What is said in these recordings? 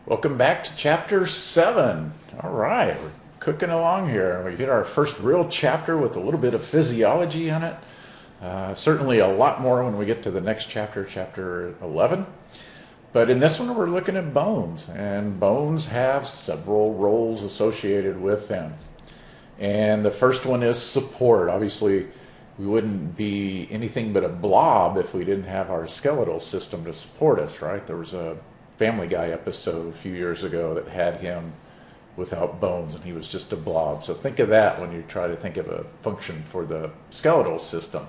Welcome back to chapter 7. All right, we're cooking along here. We hit our first real chapter with a little bit of physiology in it. Certainly a lot more when we get to the next chapter, chapter 11. But in this one, we're looking at bones, and bones have several roles associated with them. And the first one is support. Obviously, we wouldn't be anything but a blob if we didn't have our skeletal system to support us, right? There was a Family Guy episode a few years ago that had him without bones, and he was just a blob. So think of that when you try to think of a function for the skeletal system.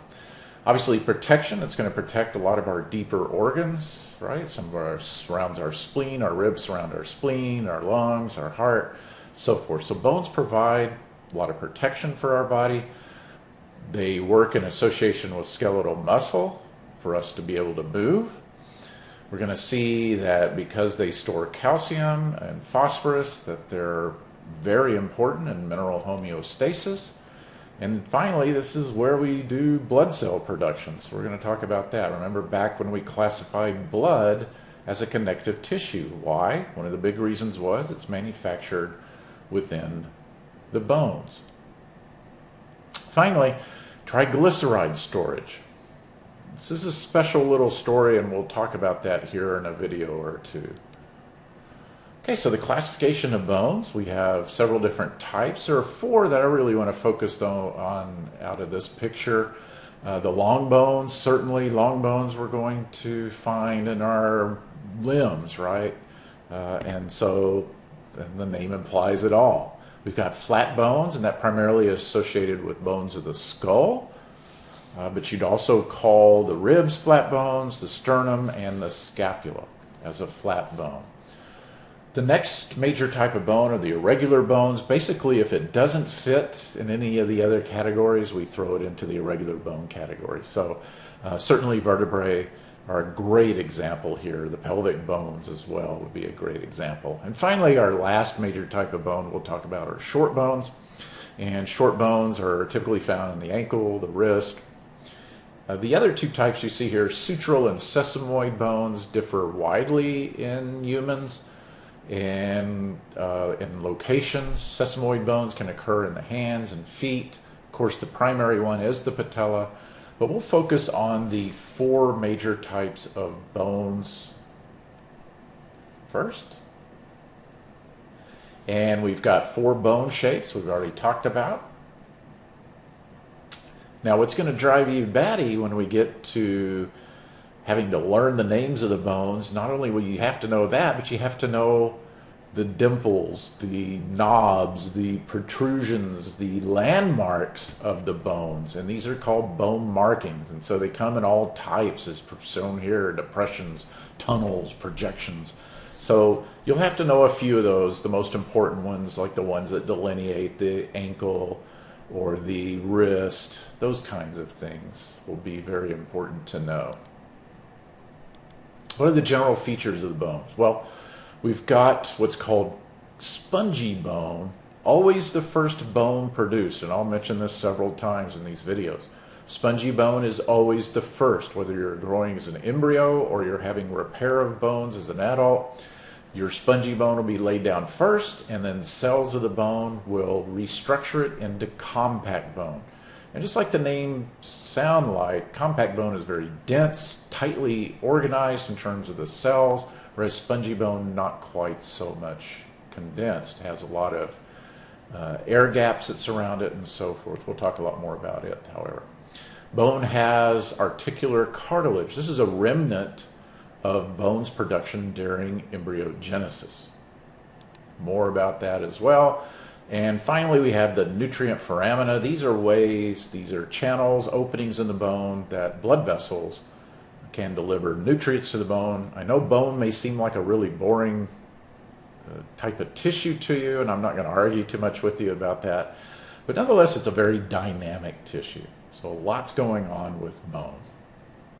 Obviously, protection, it's going to protect a lot of our deeper organs, right? Some of our surrounds our spleen, our ribs surround our spleen, our lungs, our heart, so forth. So bones provide a lot of protection for our body. They work in association with skeletal muscle for us to be able to move. We're going to see that because they store calcium and phosphorus, that they're very important in mineral homeostasis. And finally, this is where we do blood cell production. So we're going to talk about that. Remember back when we classified blood as a connective tissue. Why? One of the big reasons was it's manufactured within the bones. Finally, triglyceride storage. This is a special little story, and we'll talk about that here in a video or two. Okay, so the classification of bones, we have several different types. There are 4 that I really want to focus on out of this picture. The long bones, certainly long bones we're going to find in our limbs, right? And the name implies it all. We've got flat bones, and that primarily is associated with bones of the skull. But you'd also call the ribs flat bones, the sternum, and the scapula as a flat bone. The next major type of bone are the irregular bones. Basically, if it doesn't fit in any of the other categories, we throw it into the irregular bone category. So certainly vertebrae are a great example here. The pelvic bones as well would be a great example. And finally, our last major type of bone we'll talk about are short bones. And short bones are typically found in the ankle, the wrist. The other 2 types you see here, sutural and sesamoid bones, differ widely in humans and in locations. Sesamoid bones can occur in the hands and feet. Of course, the primary one is the patella, but we'll focus on the 4 major types of bones first. And we've got 4 bone shapes we've already talked about. Now, what's going to drive you batty when we get to having to learn the names of the bones, not only will you have to know that, but you have to know the dimples, the knobs, the protrusions, the landmarks of the bones. And these are called bone markings. And so they come in all types, as shown here, depressions, tunnels, projections. So you'll have to know a few of those, the most important ones, like the ones that delineate the ankle or the wrist. Those kinds of things will be very important to know. What are the general features of the bones? Well, we've got what's called spongy bone, always the first bone produced, and I'll mention this several times in these videos. Spongy bone is always the first, whether you're growing as an embryo or you're having repair of bones as an adult. Your spongy bone will be laid down first, and then cells of the bone will restructure it into compact bone. And just like the name sound like, compact bone is very dense, tightly organized in terms of the cells, whereas spongy bone not quite so much condensed. It has a lot of air gaps that surround it and so forth. We'll talk a lot more about it, however. Bone has articular cartilage. This is a remnant of bones production during embryogenesis. More about that as well. And finally, we have the nutrient foramina. These are channels, openings in the bone that blood vessels can deliver nutrients to the bone. I know bone may seem like a really boring type of tissue to you, and I'm not going to argue too much with you about that. But nonetheless, it's a very dynamic tissue. So lots going on with bone.